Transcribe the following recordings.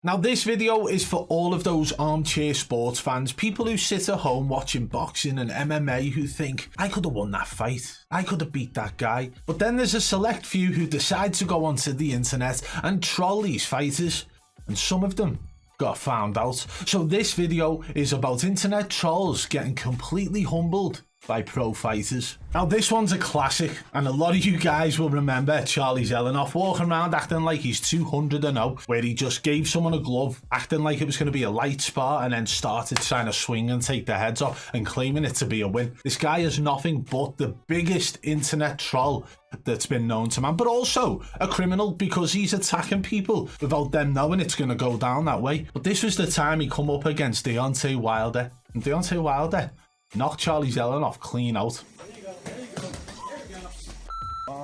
Now this video is for all of those armchair sports fans, people who sit at home watching boxing and MMA who think, I could have won that fight, I could have beat that guy. But then there's a select few who decide to go onto the internet and troll these fighters, and some of them got found out. So this video is about internet trolls getting completely humbled by pro fighters. Now this one's a classic, and a lot of you guys will remember Charlie Zelenoff walking around acting like he's 200-0, where he just gave someone a glove, acting like it was going to be a light spar, and then started trying to swing and take their heads off and claiming it to be a win. This guy is nothing but the biggest internet troll that's been known to man, but also a criminal because he's attacking people without them knowing it's going to go down that way. But this was the time he come up against Deontay Wilder, and Deontay Wilder knocked Charlie Zelenoff clean out.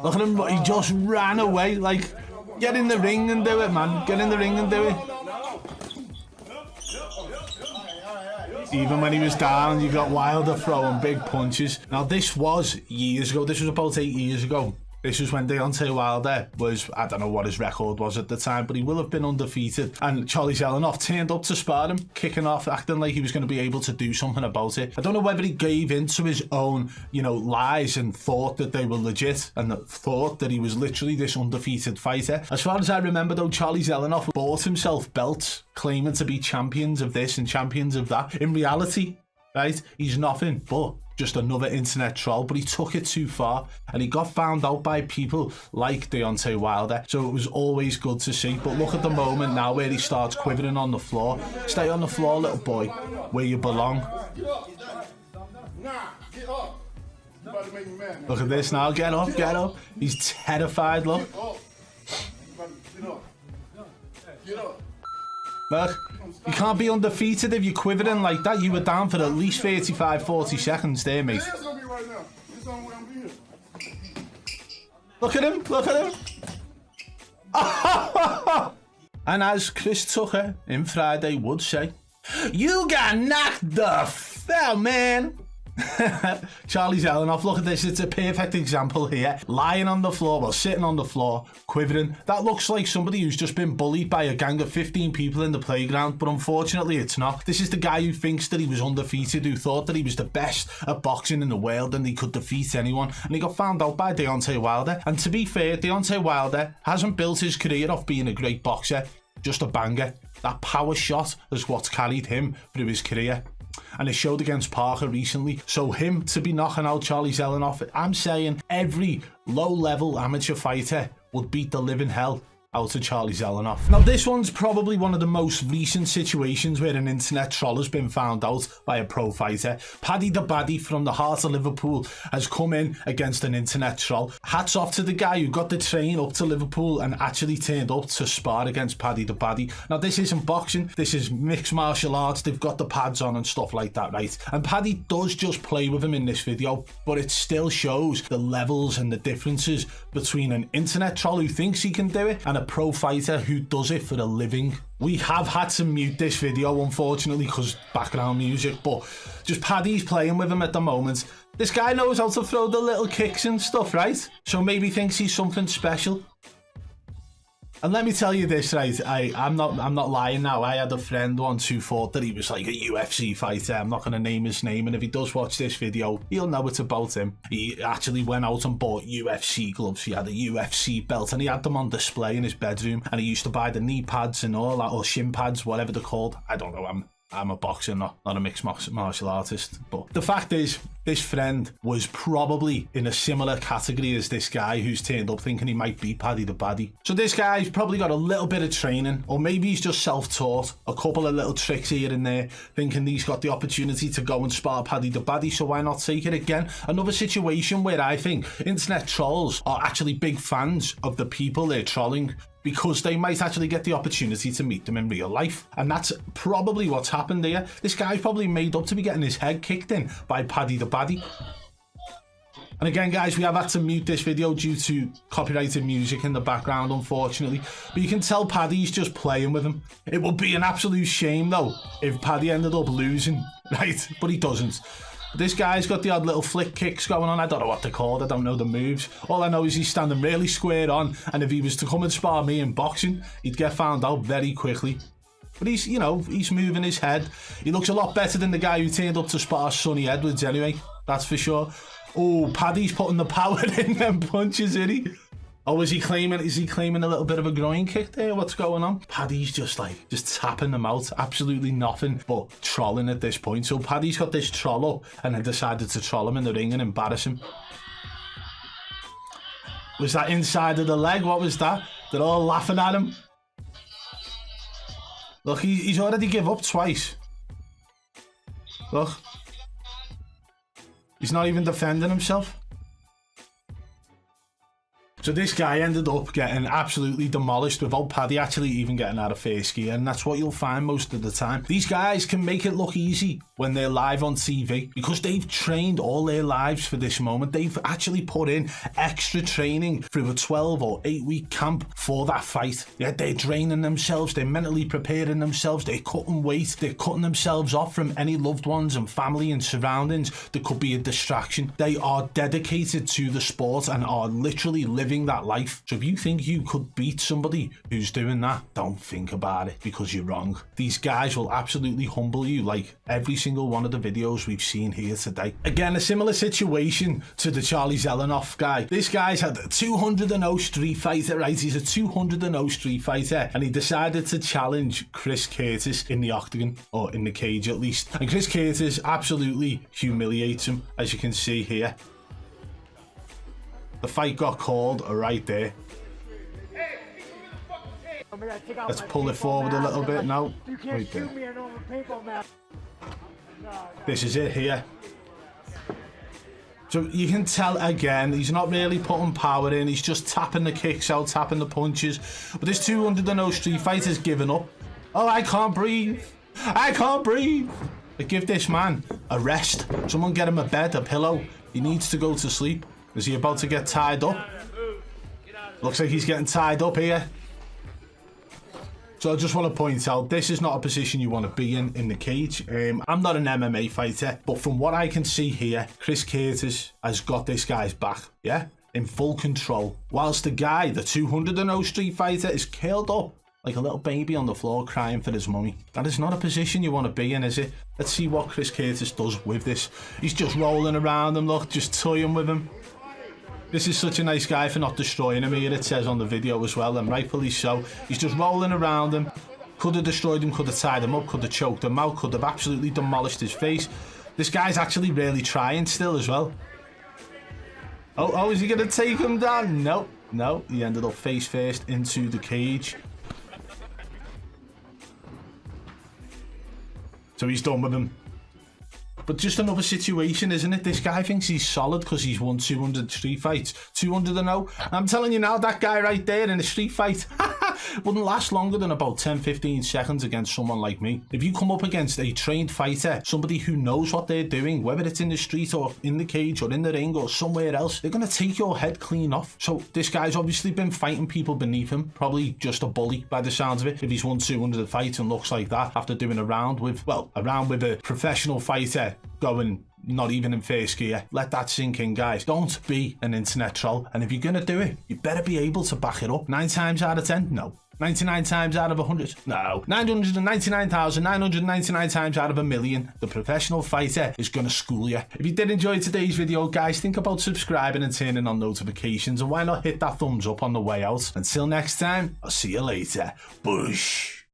Look at him, he just ran away. Like, get in the ring and do it, man. Get in the ring and do it. Even when he was down, you got Wilder throwing big punches. Now, this was years ago. This was about 8 years ago. This was when Deontay Wilder was, I don't know what his record was at the time, but he will have been undefeated. And Charlie Zelenoff turned up to spar him, kicking off, acting like he was going to be able to do something about it. I don't know whether he gave into his own, lies and thought that they were legit and thought that he was literally this undefeated fighter. As far as I remember though, Charlie Zelenoff bought himself belts, claiming to be champions of this and champions of that. In reality, right, he's nothing but just another internet troll, but he took it too far and he got found out by people like Deontay Wilder, so it was always good to see. But look at the moment now where he starts quivering on the floor. Stay on the floor, little boy, where you belong. Look at this now, get up, get up. He's terrified, look. Look, you can't be undefeated if you're quivering like that. You were down for at least 35-40 seconds there, mate. Look at him, look at him. And as Chris Tucker in Friday would say, you got knocked the hell, man. Charlie Zelenoff, look at this, it's a perfect example here. Lying on the floor, well, sitting on the floor, quivering. That looks like somebody who's just been bullied by a gang of 15 people in the playground, but unfortunately it's not. This is the guy who thinks that he was undefeated, who thought that he was the best at boxing in the world and he could defeat anyone, and he got found out by Deontay Wilder. And to be fair, Deontay Wilder hasn't built his career off being a great boxer, just a banger. That power shot is what's carried him through his career. And it showed against Parker recently. So him to be knocking out Charlie Zelenoff, I'm saying every low-level amateur fighter would beat the living hell out of Charlie Zelenoff. Now this one's probably one of the most recent situations where an internet troll has been found out by a pro fighter. Paddy the Baddy from the heart of Liverpool has come in against an internet troll. Hats off to the guy who got the train up to Liverpool and actually turned up to spar against Paddy the Baddy. Now this isn't boxing, this is mixed martial arts. They've got the pads on and stuff like that, right? And Paddy does just play with him in this video, but it still shows the levels and the differences between an internet troll who thinks he can do it and a pro fighter who does it for a living. We have had to mute this video unfortunately because background music, but just Paddy's playing with him at the moment. This guy knows how to throw the little kicks and stuff, right? So maybe thinks he's something special. And let me tell you this, right? I'm not lying now. I had a friend once who thought that he was like a UFC fighter. I'm not going to name his name, and if he does watch this video, he'll know it's about him. He actually went out and bought UFC gloves. He had a UFC belt, and he had them on display in his bedroom. And he used to buy the knee pads and all that, or shin pads, whatever they're called. I don't know. I'm a boxer, not a mixed martial artist. But the fact is, this friend was probably in a similar category as this guy who's turned up thinking he might beat Paddy the Baddy. So this guy's probably got a little bit of training, or maybe he's just self-taught, a couple of little tricks here and there, thinking he's got the opportunity to go and spar Paddy the Baddy, so why not take it again? Another situation where I think internet trolls are actually big fans of the people they're trolling, because they might actually get the opportunity to meet them in real life. And that's probably what's happened here. This guy's probably made up to be getting his head kicked in by Paddy the Baddy. And again, guys, we have had to mute this video due to copyrighted music in the background, unfortunately. But you can tell Paddy's just playing with him. It would be an absolute shame, though, if Paddy ended up losing, right? But he doesn't. This guy's got the odd little flick kicks going on. I don't know what they're called. I don't know the moves. All I know is he's standing really square on, and if he was to come and spar me in boxing, he'd get found out very quickly. But he's, you know, he's moving his head. He looks a lot better than the guy who turned up to spar Sonny Edwards anyway. That's for sure. Oh, Paddy's putting the power in them punches, isn't he? Oh, is he claiming a little bit of a groin kick there? What's going on? Paddy's just tapping them out. Absolutely nothing but trolling at this point. So Paddy's got this troll up and then decided to troll him in the ring and embarrass him. Was that inside of the leg? What was that? They're all laughing at him. Look, he's already give up twice. Look. He's not even defending himself. So this guy ended up getting absolutely demolished without Paddy actually even getting out of first gear, and that's what you'll find most of the time. These guys can make it look easy when they're live on TV because they've trained all their lives for this moment. They've actually put in extra training through a 12 or 8-week camp for that fight. Yeah, they're draining themselves, they're mentally preparing themselves, they're cutting weight, they're cutting themselves off from any loved ones and family and surroundings that could be a distraction. They are dedicated to the sport and are literally living that life. So if you think you could beat somebody who's doing that, don't think about it because you're wrong. These guys will absolutely humble you like every single one of the videos we've seen here today. Again, a similar situation to the Charlie Zelenoff guy. This guy's had a 200-0 street fighter, right? He's a 200-0 street fighter and he decided to challenge Chris Curtis in the octagon, or in the cage at least. And Chris Curtis absolutely humiliates him, as you can see here. The fight got called right there. Let's pull it forward a little bit now. Right there. This is it here. So you can tell again, he's not really putting power in. He's just tapping the kicks out, tapping the punches. But this 200-0 street fighter's given up. Oh, I can't breathe. I can't breathe. But give this man a rest. Someone get him a bed, a pillow. He needs to go to sleep. Is he about to get tied up? Looks like he's getting tied up here. So I just want to point out, this is not a position you want to be in the cage. I'm not an MMA fighter, but from what I can see here, Chris Curtis has got this guy's back, yeah? In full control. Whilst the guy, the 200-0 street fighter, is curled up like a little baby on the floor crying for his mummy. That is not a position you want to be in, is it? Let's see what Chris Curtis does with this. He's just rolling around him, look, just toying with him. This is such a nice guy for not destroying him here, it says on the video as well, and rightfully so. He's just rolling around him. Could have destroyed him, could have tied him up, could have choked him out, could have absolutely demolished his face. This guy's actually really trying still as well. Oh, is he going to take him down? No, he ended up face first into the cage. So he's done with him. But just another situation, isn't it? This guy thinks he's solid because he's won 200 street fights. 200-0. I'm telling you now, that guy right there in a street fight wouldn't last longer than about 10-15 seconds against someone like me. If you come up against a trained fighter, somebody who knows what they're doing, whether it's in the street or in the cage or in the ring or somewhere else, they're going to take your head clean off. So this guy's obviously been fighting people beneath him, probably just a bully by the sounds of it, if he's won 200 fights and looks like that after doing a round with a professional fighter going not even in first gear. Let that sink in, guys. Don't be an internet troll, and if you're gonna do it, you better be able to back it up. 9 times out of 10, no. 99 times out of 100, no. 999,999 times out of 1,000,000, the professional fighter is gonna school you. If you did enjoy today's video, guys, think about subscribing and turning on notifications, and why not hit that thumbs up on the way out. Until next time, I'll see you later. Bush.